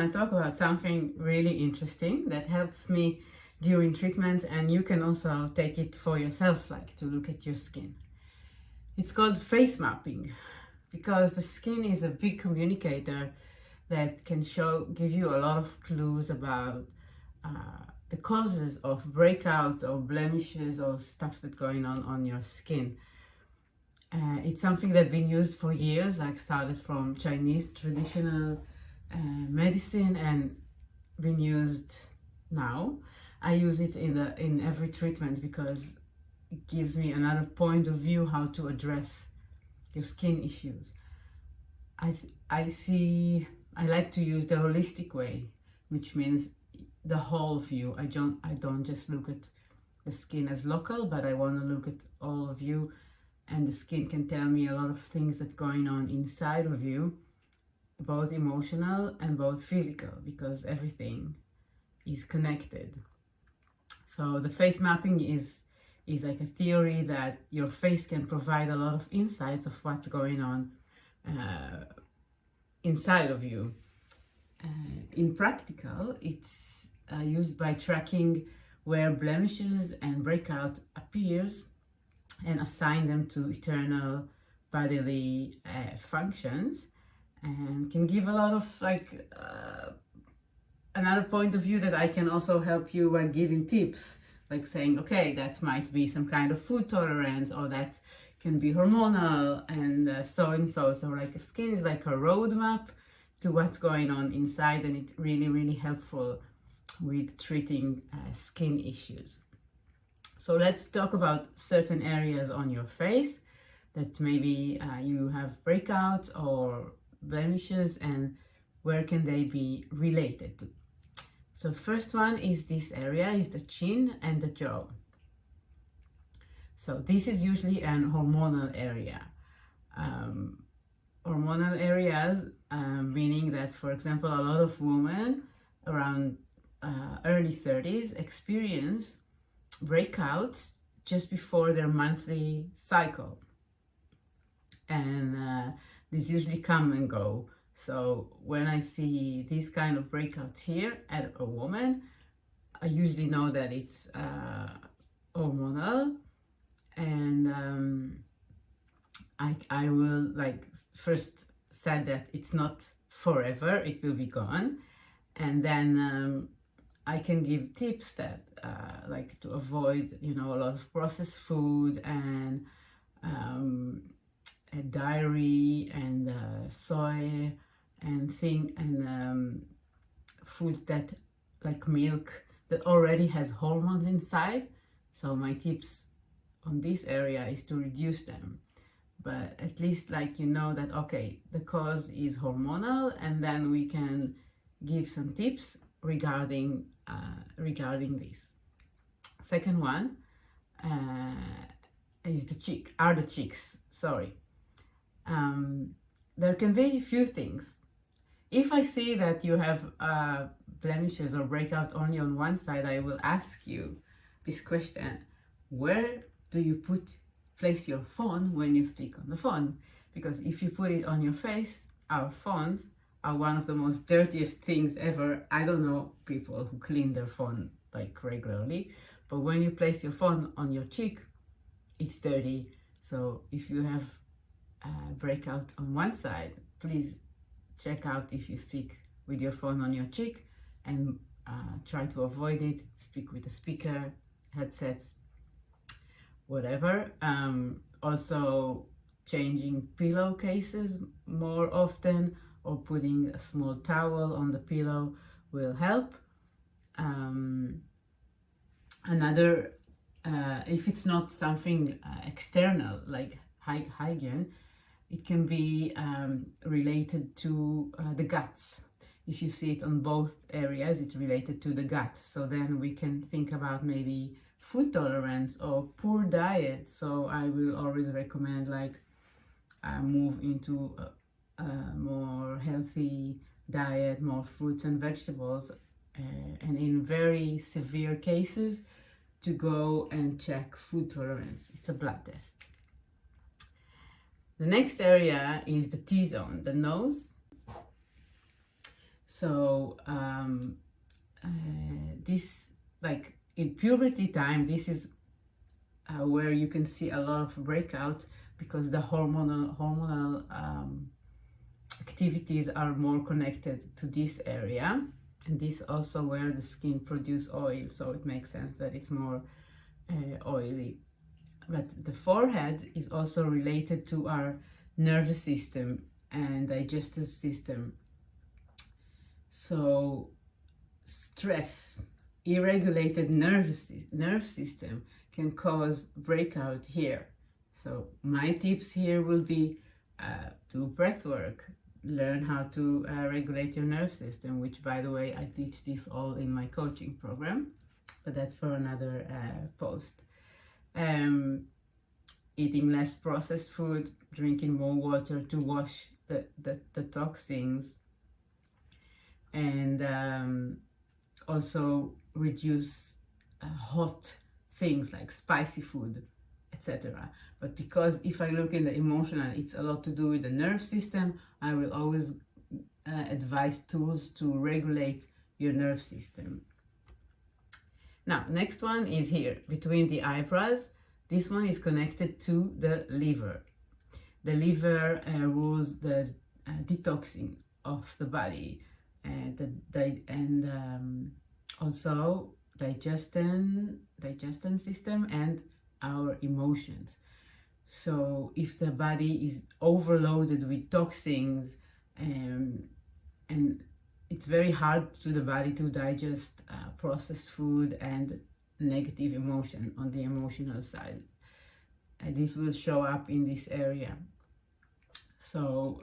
I talk about something really interesting that helps me during treatments, and you can also take it for yourself, like to look at your skin. It's called face mapping, because the skin is a big communicator that can give you a lot of clues about the causes of breakouts or blemishes or stuff that's going on your skin. It's something that's been used for years, like started from Chinese traditional medicine and been used now. I use it in every treatment because it gives me another point of view how to address your skin issues. I like to use the holistic way, which means the whole view. I don't just look at the skin as local, but I want to look at all of you, and the skin can tell me a lot of things that going on inside of you, both emotional and both physical, because everything is connected. So the face mapping is like a theory that your face can provide a lot of insights of what's going on inside of you. In practical, it's used by tracking where blemishes and breakout appears and assign them to eternal bodily functions, and can give a lot of another point of view that I can also help you by giving tips, like saying, okay, that might be some kind of food tolerance, or that can be hormonal, and so and so. So like skin is like a roadmap to what's going on inside, and it's really, really helpful with treating skin issues. So let's talk about certain areas on your face that maybe you have breakouts or blemishes, and where can they be related to. So first one is this area, is the chin and the jaw. So this is usually an hormonal area. Hormonal areas, meaning that, for example, a lot of women around early 30s experience breakouts just before their monthly cycle. And these usually come and go. So when I see these kind of breakouts here at a woman, I usually know that it's hormonal, and I will first said that it's not forever, it will be gone, and then I can give tips that like to avoid a lot of processed food and dairy and soy and food that like milk that already has hormones inside. So my tips on this area is to reduce them, but at least that okay, the cause is hormonal, and then we can give some tips regarding this. Second one is the cheeks. Sorry. There can be a few things. If I see that you have blemishes or breakout only on one side, I will ask you this question: where do you place your phone when you speak on the phone? Because if you put it on your face, our phones are one of the most dirtiest things ever. I don't know people who clean their phone regularly, but when you place your phone on your cheek, it's dirty. So if you have breakout on one side, please check out if you speak with your phone on your cheek, and try to avoid it. Speak with a speaker, headsets, whatever. Also changing pillowcases more often, or putting a small towel on the pillow will help. Another, if it's not something external like hygiene, it can be related to the guts. If you see it on both areas, it's related to the gut. So then we can think about maybe food tolerance or poor diet. So I will always recommend move into a more healthy diet, more fruits and vegetables, and in very severe cases to go and check food tolerance. It's a blood test. The next area is the T-zone, the nose. So this, like in puberty time, this is where you can see a lot of breakouts, because the hormonal activities are more connected to this area, and this also where the skin produce oil, so it makes sense that it's more oily. But the forehead is also related to our nervous system and digestive system. So stress, irregulated nerve system can cause breakout here. So my tips here will be do breath work, learn how to regulate your nerve system, which, by the way, I teach this all in my coaching program, but that's for another post. Eating less processed food, drinking more water to wash the toxins, and also reduce hot things like spicy food, etc. But because if I look in the emotional, it's a lot to do with the nerve system, I will always advise tools to regulate your nerve system. Now, next one is here, between the eyebrows. This one is connected to the liver. The liver rules the detoxing of the body, and also digestion system and our emotions. So if the body is overloaded with toxins, and it's very hard to the body to digest processed food and negative emotion on the emotional side. And this will show up in this area. So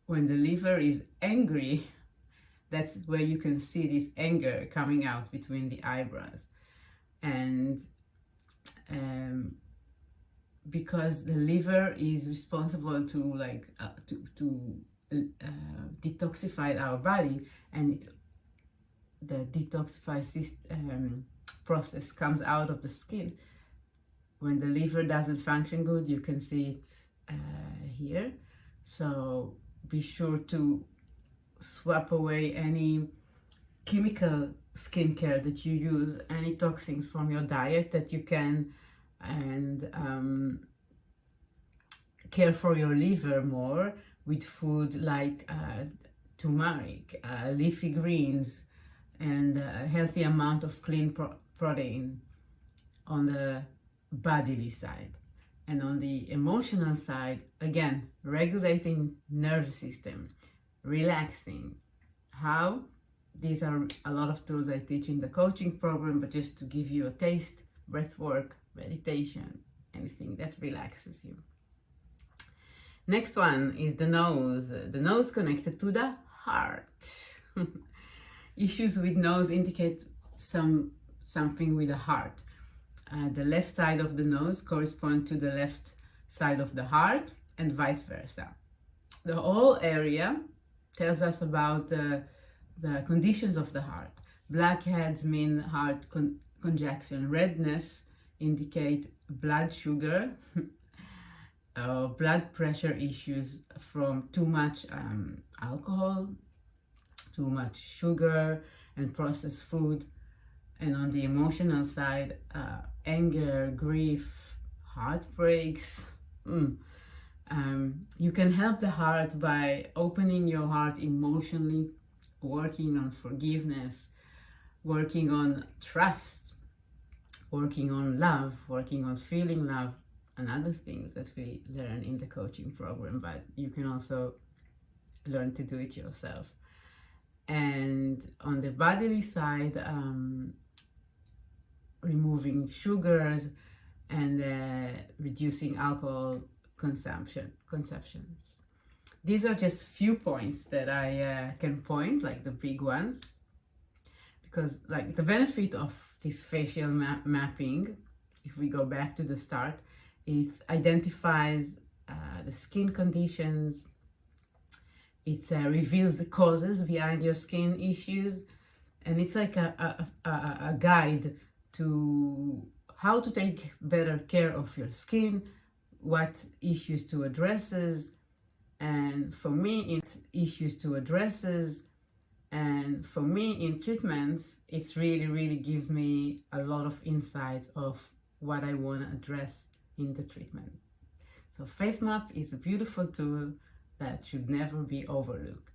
when the liver is angry, that's where you can see this anger coming out between the eyebrows. And because the liver is responsible to detoxify our body, and the detoxify process comes out of the skin. When the liver doesn't function good, you can see it here. So be sure to swap away any chemical skincare that you use, any toxins from your diet that you can, and care for your liver more with food like turmeric, leafy greens, and a healthy amount of clean protein on the bodily side. And on the emotional side, again, regulating nervous system, relaxing. How? These are a lot of tools I teach in the coaching program, but just to give you a taste: breath work, meditation, anything that relaxes you. Next one is the nose. The nose connected to the heart. Issues with nose indicate something with the heart. The left side of the nose corresponds to the left side of the heart, and vice versa. The whole area tells us about the conditions of the heart. Blackheads mean heart congestion. Redness indicate blood sugar, blood pressure issues from too much alcohol, too much sugar and processed food. And on the emotional side, anger, grief, heartbreaks. You can help the heart by opening your heart emotionally, working on forgiveness, working on trust, working on love, working on feeling love, and other things that we learn in the coaching program, but you can also learn to do it yourself. And on the bodily side, removing sugars and reducing alcohol consumptions. These are just few points that I can point, like the big ones, because like the benefit of this facial mapping, if we go back to the start, it identifies the skin conditions, it reveals the causes behind your skin issues, and it's like a guide to how to take better care of your skin, what issues to address, And for me, it's issues to addresses. And for me, in treatments, it's really gives me a lot of insights of what I want to address in the treatment. So FaceMap is a beautiful tool that should never be overlooked.